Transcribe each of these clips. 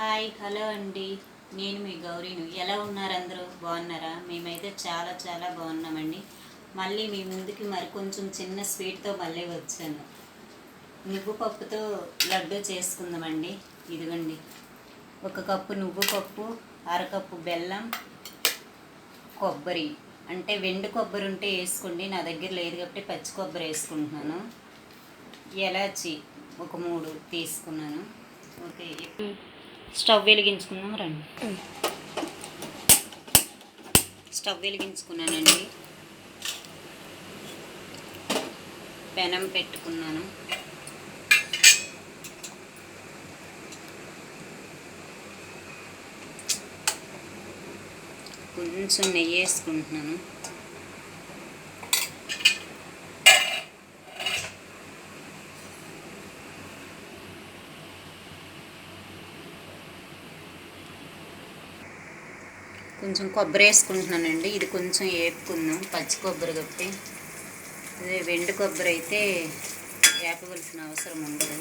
Hi hello అండి. నేను మీ గౌరీను. ఎలా ఉన్నారు అందరూ? బాగున్నారా? మేమైతే చాలా చాలా బాగున్నామండి. మళ్ళీ మీ ముందుకి మరి కొంచెం చిన్న స్వీట్తో మళ్ళీ వచ్చాను. నువ్వు పప్పుతో లడ్డు చేసుకుందామండి. ఇదిగోండి, 1 కప్పు నువ్వు పప్పు, అరకప్పు బెల్లం, కొబ్బరి అంటే వెండి కొబ్బరి ఉంటే వేసుకోండి. నా దగ్గర లేదు కాబట్టి పచ్చి కొబ్బరి వేసుకుంటున్నాను. ఎలాచి ఒక 3 తీసుకున్నాను. ఓకే, స్టవ్ వెలిగించుకుందాం రండి. స్టవ్ వెలిగించుకున్నానండి, పెనం పెట్టుకున్నాను. కొంచెం నెయ్యి వేసుకుంటున్నాను. కొంచెం కొబ్బరి వేసుకుంటున్నానండి. ఇది కొంచెం వేపుకుందాం, పచ్చి కొబ్బరి కాబట్టి. అదే వెండి కొబ్బరి అయితే వేపవలసిన అవసరం ఉండదు.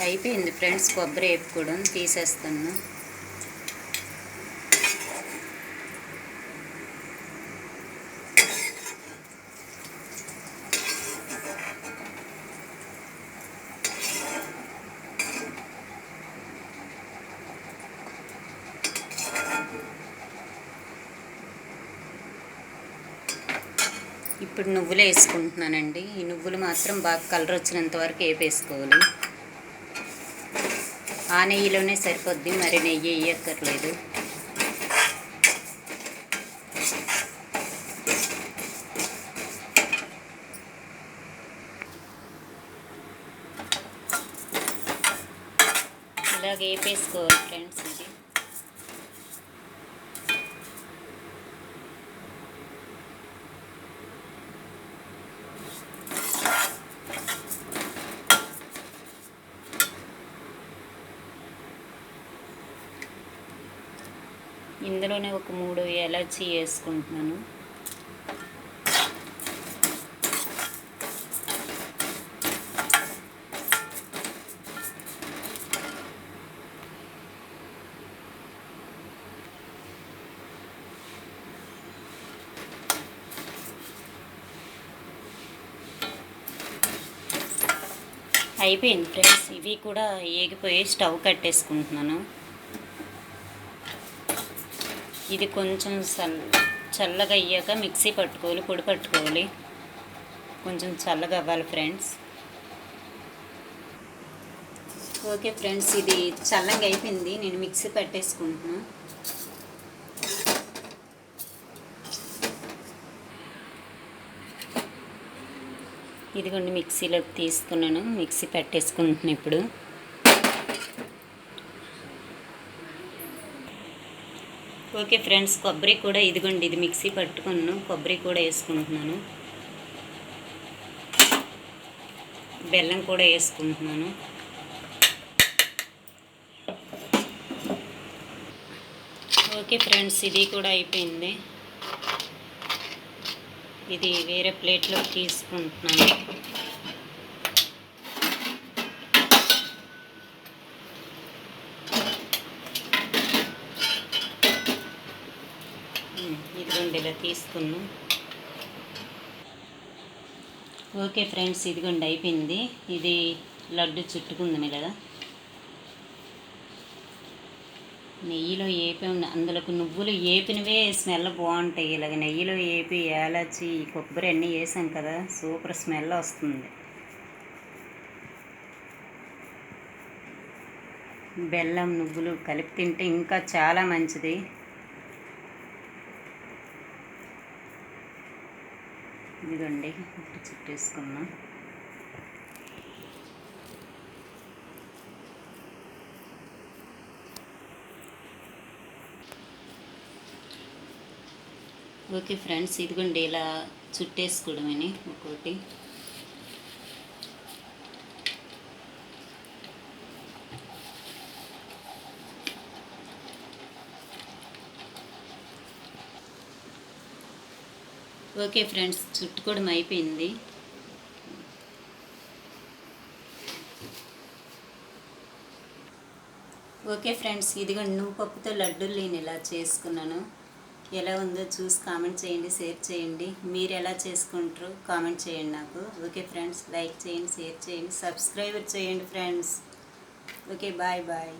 అయిపోయింది ఫ్రెండ్స్, కొబ్బరి వేపుకోవడం. తీసేస్తాను. ఇప్పుడు నువ్వులు వేసుకుంటున్నానండి. ఈ నువ్వులు మాత్రం బాగా కలర్ వచ్చినంత వరకు వేపేసుకోవాలి. ఆ నెయ్యిలోనే సరిపోద్ది, మరి నెయ్యి వేయక్కర్లేదు. ఇలాగ వేపేసుకోవాలి ఫ్రెండ్స్. ఇది ఇందులోనే ఒక 3 ఎలాచీ వేసుకుంటున్నాను. అయిపోయింది ఫ్రెండ్స్, ఇవి కూడా ఏగిపోయి స్టవ్ కట్టేసుకుంటున్నాను. ఇది కొంచెం చల్లగా అయ్యాక మిక్సీ పట్టుకోవాలి, పొడి పట్టుకోవాలి. కొంచెం చల్లగా అవ్వాలి ఫ్రెండ్స్. ఓకే ఫ్రెండ్స్, ఇది చల్లగా అయిపోయింది. నేను మిక్సీ పట్టేసుకుంటున్నాను. ఇదిగోండి, మిక్సీలోకి తీసుకున్నాను. మిక్సీ పెట్టేసుకుంటున్నాను ఇప్పుడు. ఓకే ఫ్రెండ్స్, కొబ్బరి కూడా ఇదిగోండి, ఇది మిక్సీ పట్టుకున్నాను. కొబ్బరి కూడా వేసుకుంటున్నాను. బెల్లం కూడా వేసుకుంటున్నాను. ఓకే ఫ్రెండ్స్, ఇది కూడా అయిపోయింది. ఇది వేరే ప్లేట్లో తీసుకుంటున్నాను. ఇదిగోండి, ఇలా తీసుకున్నాం. ఓకే ఫ్రెండ్స్, ఇదిగోండి అయిపోయింది. ఇది లడ్డు చుట్టుకుందని కదా, నెయ్యిలో ఏపి అందులోకి నువ్వులు ఏపినవే స్మెల్ బాగుంటాయి. ఇలాగ నెయ్యిలో ఏపి యాలచి కొబ్బరి అన్నీ వేసాం కదా, సూపర్ స్మెల్ వస్తుంది. బెల్లం నువ్వులు కలిపి తింటే ఇంకా చాలా మంచిది. ఇదిగోండి, చుట్టేసుకున్నాం. ఓకే ఫ్రెండ్స్, ఇదిగోండి ఇలా చుట్టేసుకోవడమని ఒక్కొక్కటి. ఓకే ఫ్రెండ్స్, చుట్టుకోవడం అయిపోయింది. ఓకే ఫ్రెండ్స్, ఇదిగోండి నువ్వుపప్పుతో లడ్డూలు నేను ఇలా చేసుకున్నాను. ఎలా ఉందో చూసి కామెంట్ చేయండి, షేర్ చేయండి. మీరు ఎలా చేసుకుంటారో కామెంట్ చేయండి నాకు. ఓకే ఫ్రెండ్స్, లైక్ చేయండి, షేర్ చేయండి, సబ్స్క్రైబ్ చేయండి ఫ్రెండ్స్. Okay, bye bye.